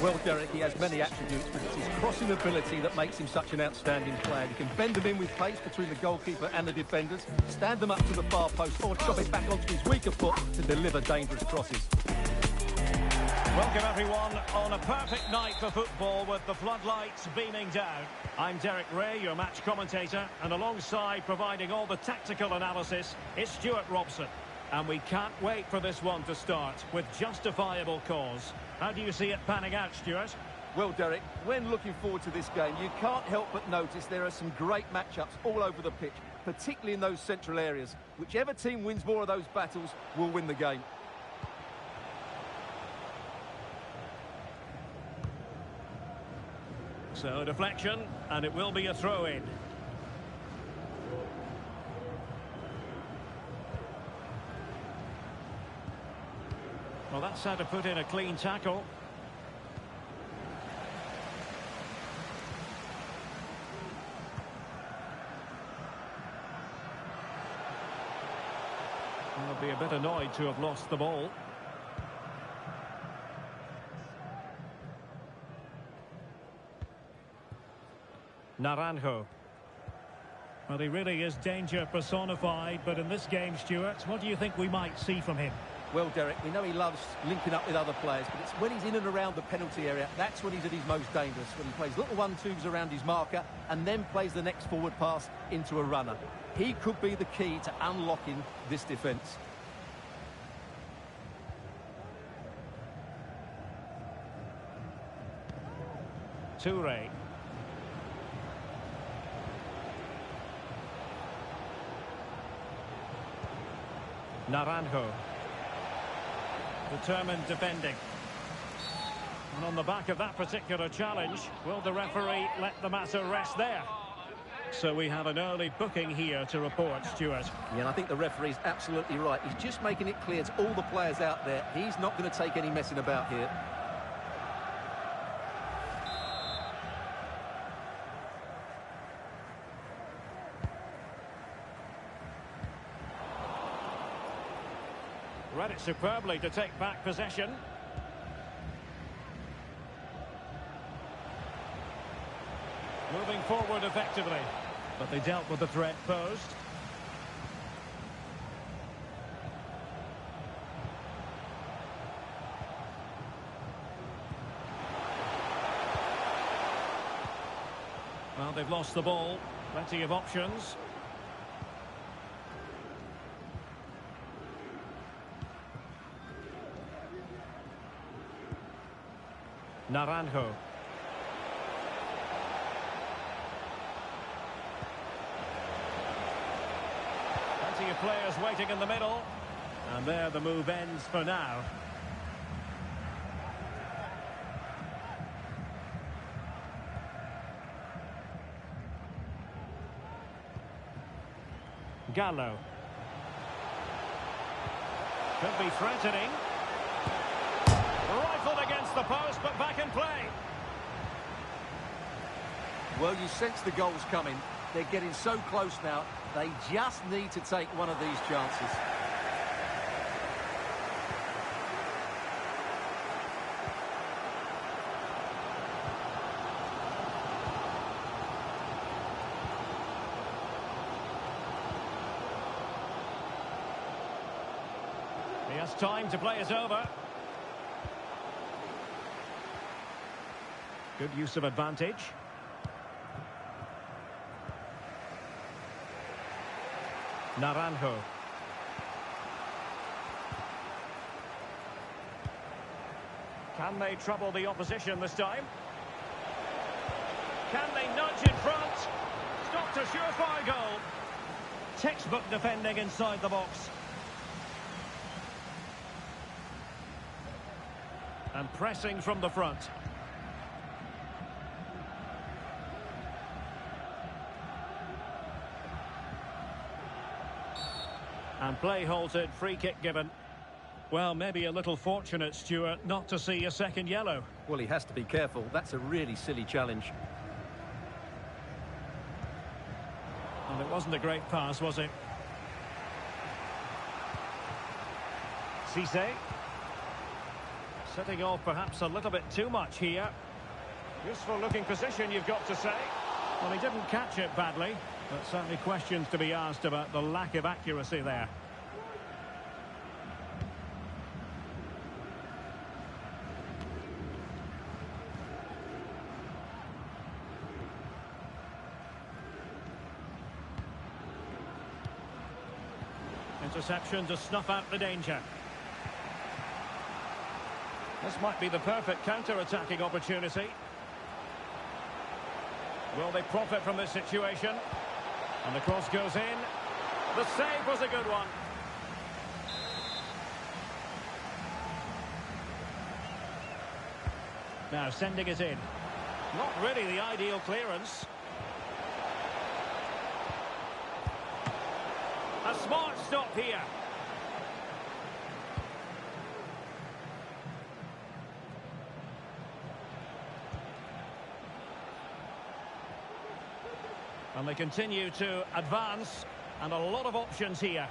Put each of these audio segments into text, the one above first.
Well, Derek, he has many attributes, but it's his crossing ability that makes him such an outstanding player. He can bend them in with pace between the goalkeeper and the defenders, stand them up to the far post, or chop it back onto his weaker foot to deliver dangerous crosses. Welcome everyone on a perfect night for football with the floodlights beaming down. I'm Derek Ray, your match commentator, and alongside providing all the tactical analysis, it's Stuart Robson. And we can't wait for this one to start with justifiable cause. How do you see it panning out, Stuart? Well, Derek, when looking forward to this game, you can't help but notice there are some great matchups all over the pitch, particularly in those central areas. Whichever team wins more of those battles will win the game. So, deflection, and it will be a throw-in. Well, that's how to put in a clean tackle. They'll be a bit annoyed to have lost the ball. Naranjo. Well, he really is danger personified, but in this game, Stuart, what do you think we might see from him? Well, Derek, we know he loves linking up with other players, but it's when he's in and around the penalty area, that's when he's at his most dangerous, when he plays little 1-2s around his marker and then plays the next forward pass into a runner. He could be the key to unlocking this defence. Toure. Naranjo. Determined defending. And on the back of that particular challenge, will the referee let the matter rest there? So we have an early booking here to report, Stuart. Yeah, and I think the referee's absolutely right. He's just making it clear to all the players out there, he's not going to take any messing about here. Read it superbly to take back possession. Moving forward effectively, but they dealt with the threat posed. Well, they've lost the ball. Plenty of options. Naranjo. Plenty of players waiting in the middle. And there the move ends for now. Gallo. Could be threatening. Rifled against the post, but back in play. Well, you sense the goals coming. They're getting so close now. They just need to take one of these chances. He has time to play it over. Good use of advantage. Naranjo. Can they trouble the opposition this time? Can they nudge in front? Stopped a surefire goal. Textbook defending inside the box. And pressing from the front. And play halted, free kick given. Well, maybe a little fortunate, Stuart, not to see a second yellow. Well, he has to be careful. That's a really silly challenge. And it wasn't a great pass, was it? Cisse. Setting off perhaps a little bit too much here. Useful looking position, you've got to say. Well, he didn't catch it badly, but certainly questions to be asked about the lack of accuracy there. Interception to snuff out the danger. This might be the perfect counter-attacking opportunity. Will they profit from this situation? And the cross goes in. The save was a good one. Now sending it in. Not really the ideal clearance. A smart stop here. And they continue to advance, and a lot of options here.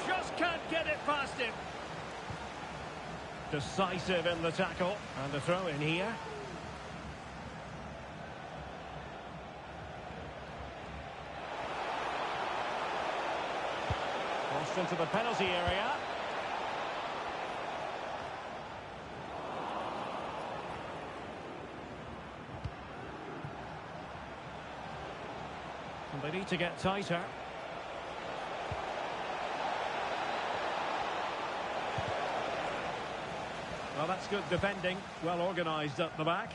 Just can't get it past him. Decisive in the tackle, and a throw in here. Crossed into the penalty area. And they need to get tighter. Well, that's good defending. Well organised at the back.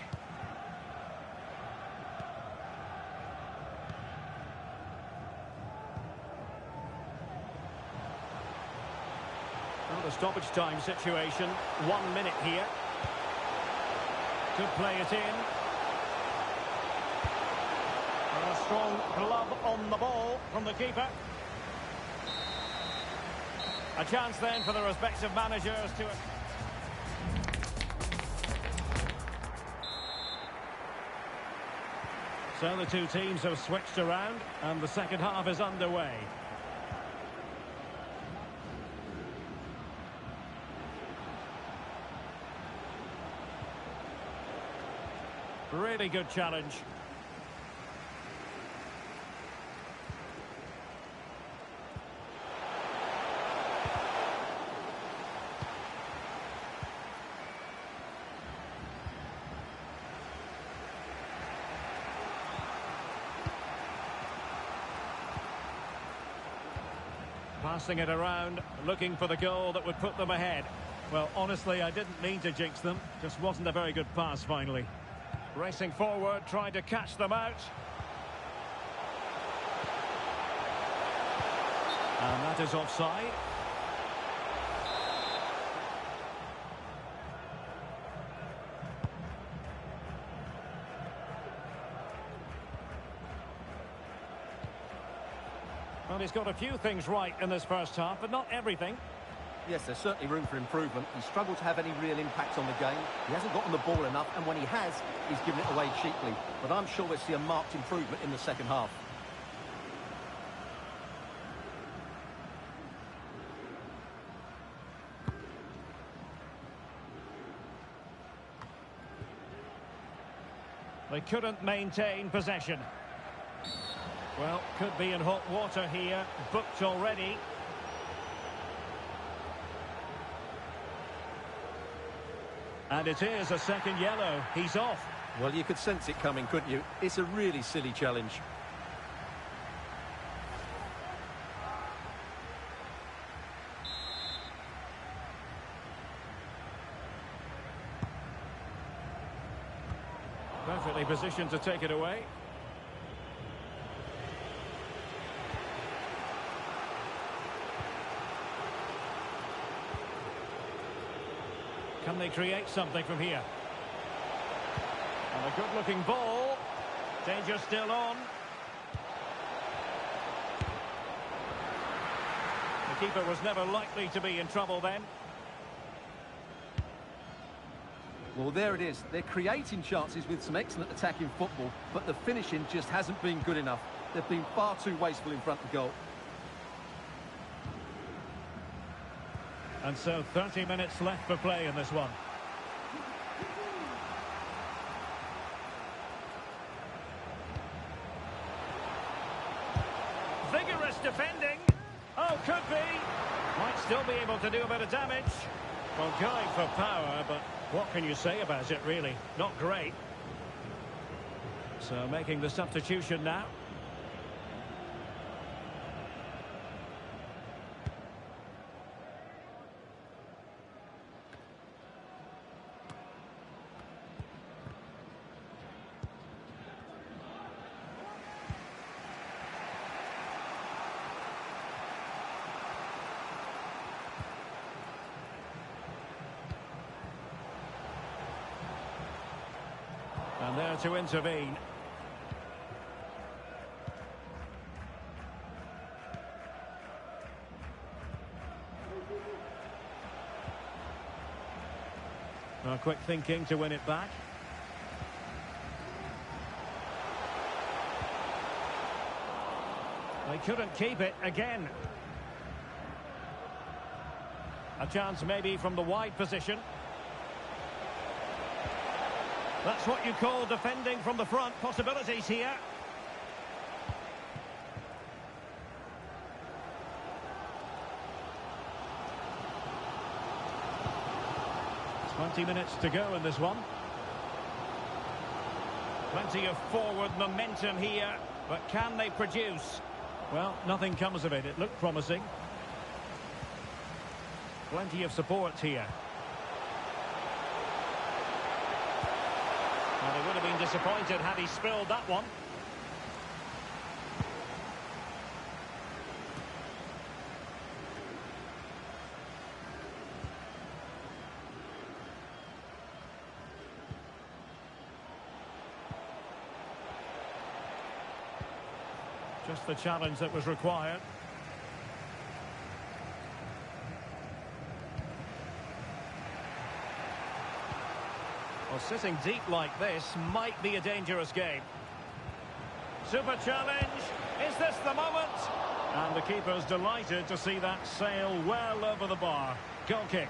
Well, the stoppage time situation. 1 minute here. Could play it in. A strong glove on the ball from the keeper. A chance then for the respective managers to... So the two teams have switched around and the second half is underway. Really good challenge. Passing it around, looking for the goal that would put them ahead. Well, honestly, I didn't mean to jinx them. Just wasn't a very good pass, finally. Racing forward, trying to catch them out. And that is offside. Well, he's got a few things right in this first half, but not everything. Yes, there's certainly room for improvement. He's struggled to have any real impact on the game. He hasn't gotten the ball enough, and when he has, he's given it away cheaply. But I'm sure we'll see a marked improvement in the second half. They couldn't maintain possession. Well, could be in hot water here. Booked already. And it is a second yellow. He's off. Well, you could sense it coming, couldn't you? It's a really silly challenge. Perfectly positioned to take it away. Can they create something from here? And a good-looking ball. Danger still on. The keeper was never likely to be in trouble then. Well, there it is. They're creating chances with some excellent attacking football, but the finishing just hasn't been good enough. They've been far too wasteful in front of goal. And so 30 minutes left for play in this one. Vigorous defending. Oh, could be. Might still be able to do a bit of damage. Well, going for power, but what can you say about it, really? Not great. So making the substitution now. And there to intervene. Well, quick thinking to win it back. They couldn't keep it again. A chance maybe from the wide position. That's what you call defending from the front. Possibilities here. 20 minutes to go in this one. Plenty of forward momentum here, but can they produce? Well, nothing comes of it. It looked promising. Plenty of support here. Well, they would have been disappointed had he spilled that one. Just the challenge that was required. Well, sitting deep like this might be a dangerous game. Super challenge. Is this the moment? And the keeper's delighted to see that sail well over the bar. Goal kick.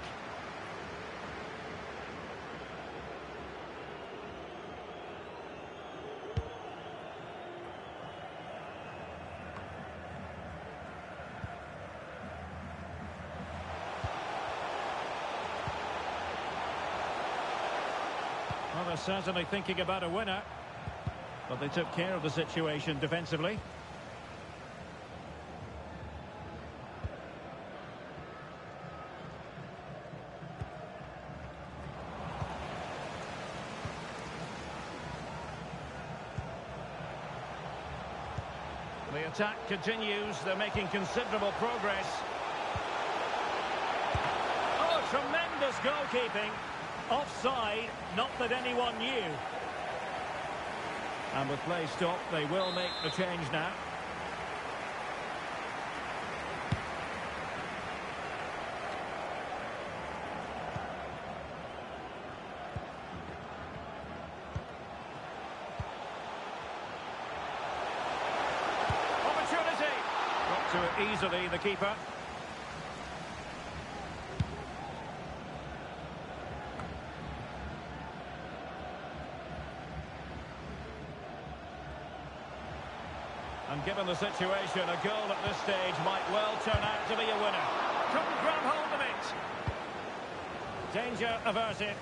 Well, they're certainly thinking about a winner, but they took care of the situation defensively. The attack continues. They're making considerable progress. Oh, tremendous goalkeeping. Offside, not that anyone knew. And with play stopped, they will make the change now. Opportunity! Got to it easily, the keeper. And given the situation, a goal at this stage might well turn out to be a winner. Couldn't grab hold of it. Danger averted.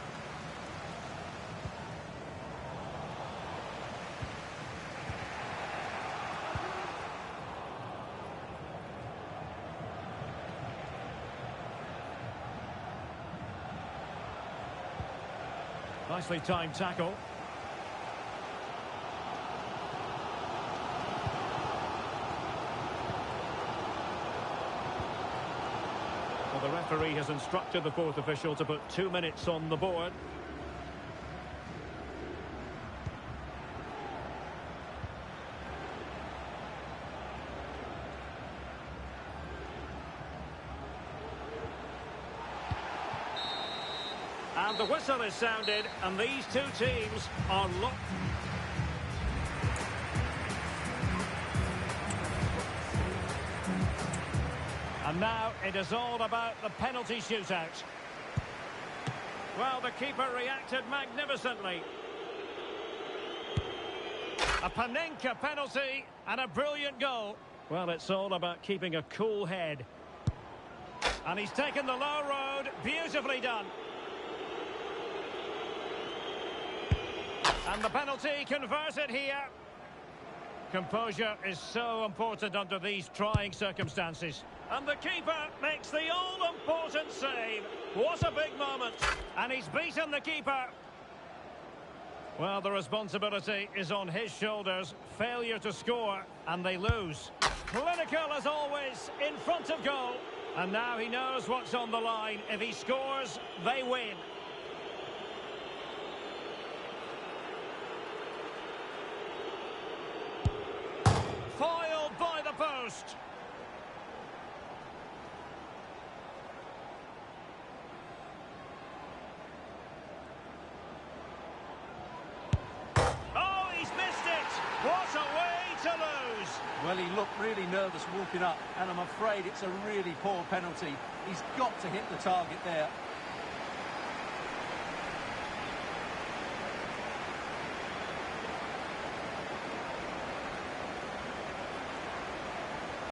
Nicely timed tackle. The referee has instructed the fourth official to put 2 minutes on the board. And the whistle is sounded, and these two teams are locked. And now it is all about the penalty shootout. Well, the keeper reacted magnificently. A Panenka penalty and a brilliant goal. Well, it's all about keeping a cool head. And he's taken the low road. Beautifully done. And the penalty converted here. Composure is so important under these trying circumstances. And the keeper makes the all-important save. What a big moment. And he's beaten the keeper. Well, the responsibility is on his shoulders. Failure to score, and they lose. Clinical as always, in front of goal. And now he knows what's on the line. If he scores, they win. Foiled by the post. Oh, he's missed it. What a way to lose. Well, he looked really nervous walking up, and I'm afraid it's a really poor penalty. He's got to hit the target there.